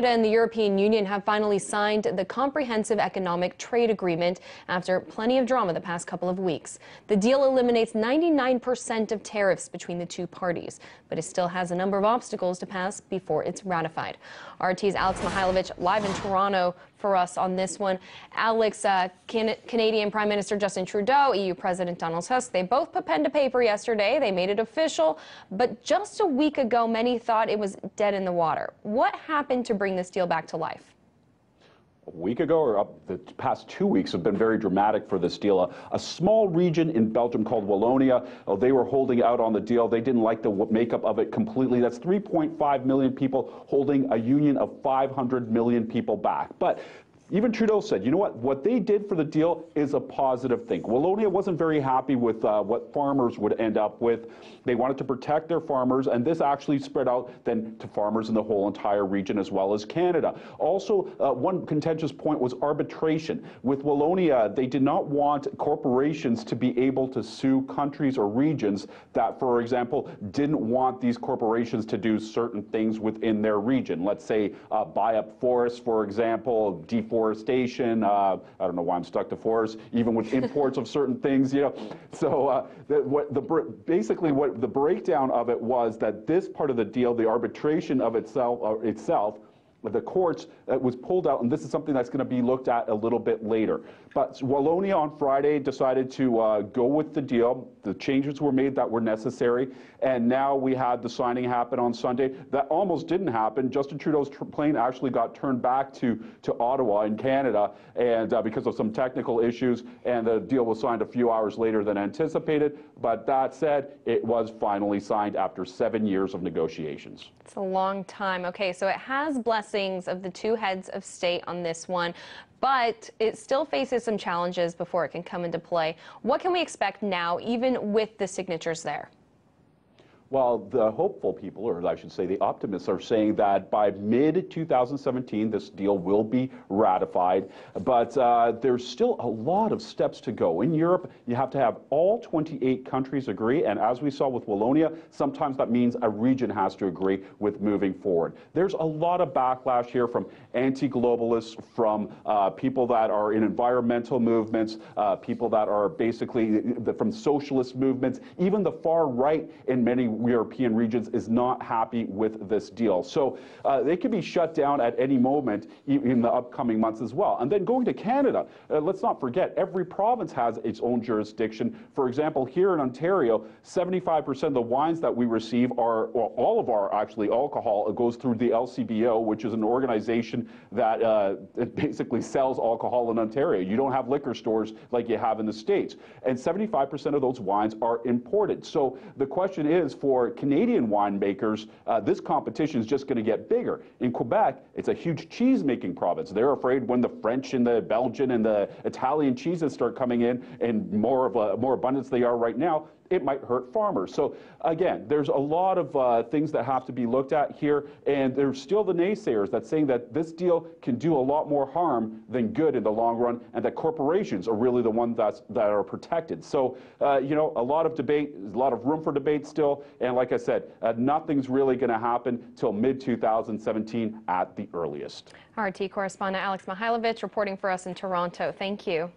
Canada and the European Union have finally signed the Comprehensive Economic Trade Agreement after plenty of drama the past couple of weeks. The deal eliminates 99% of tariffs between the two parties, but it still has a number of obstacles to pass before it's ratified. RT's Alex Mihailovich live in Toronto for us on this one. Alex, Canadian Prime Minister Justin Trudeau, EU President Donald Tusk, they both put pen to paper yesterday. They made it official, but just a week ago, many thought it was dead in the water. What happened to bring this deal back to life? A week ago, or the past 2 weeks have been very dramatic for this deal. A small region in Belgium called Wallonia, they were holding out on the deal. They didn't like the makeup of it completely. That's 3.5 million people holding a union of 500 million people back. But even Trudeau said, you know what they did for the deal is a positive thing. Wallonia wasn't very happy with what farmers would end up with. They wanted to protect their farmers, and this actually spread out then to farmers in the whole entire region as well as Canada. Also, one contentious point was arbitration. With Wallonia, they did not want corporations to be able to sue countries or regions that, for example, didn't want these corporations to do certain things within their region. Let's say buy up forests, for example, deforestation. I don't know why I'm stuck to forests, even with imports of certain things, you know. So basically what the breakdown of it was that this part of the deal, the arbitration of itself, the courts was pulled out, and this is something that's going to be looked at a little bit later. But Wallonia on Friday decided to go with the deal. The changes were made that were necessary, and now we had the signing happen on Sunday. That almost didn't happen. Justin Trudeau's plane actually got turned back to Ottawa in Canada, and because of some technical issues, and the deal was signed a few hours later than anticipated. But that said, it was finally signed after 7 years of negotiations. It's a long time. Okay, so it has blessings of the two heads of state on this one, but it still faces some challenges before it can come into play. What can we expect now, even with the signatures there? Well, the hopeful people, or I should say the optimists, are saying that by mid-2017, this deal will be ratified. But there's still a lot of steps to go. In Europe, you have to have all 28 countries agree. And as we saw with Wallonia, sometimes that means a region has to agree with moving forward. There's a lot of backlash here from anti-globalists, from people that are in environmental movements, people that are basically from socialist movements. Even the far right in many European regions is not happy with this deal. So they could be shut down at any moment in the upcoming months as well. And then going to Canada, let's not forget, every province has its own jurisdiction. For example, here in Ontario, 75% of the wines that we receive are, well, all of our actually alcohol goes through the LCBO, which is an organization that basically sells alcohol in Ontario. You don't have liquor stores like you have in the States. And 75% of those wines are imported. So the question is, for Canadian winemakers, this competition is just going to get bigger. In Quebec, it's a huge cheese-making province. They're afraid when the French and the Belgian and the Italian cheeses start coming in more abundance they are right now, it might hurt farmers. So again, there's a lot of things that have to be looked at here, and there's still the naysayers that's saying that this deal can do a lot more harm than good in the long run, and that corporations are really the ones that are protected. So you know, a lot of debate, a lot of room for debate still, and like I said, nothing's really going to happen till mid-2017 at the earliest. RT correspondent Alex Mihailovich reporting for us in Toronto. Thank you.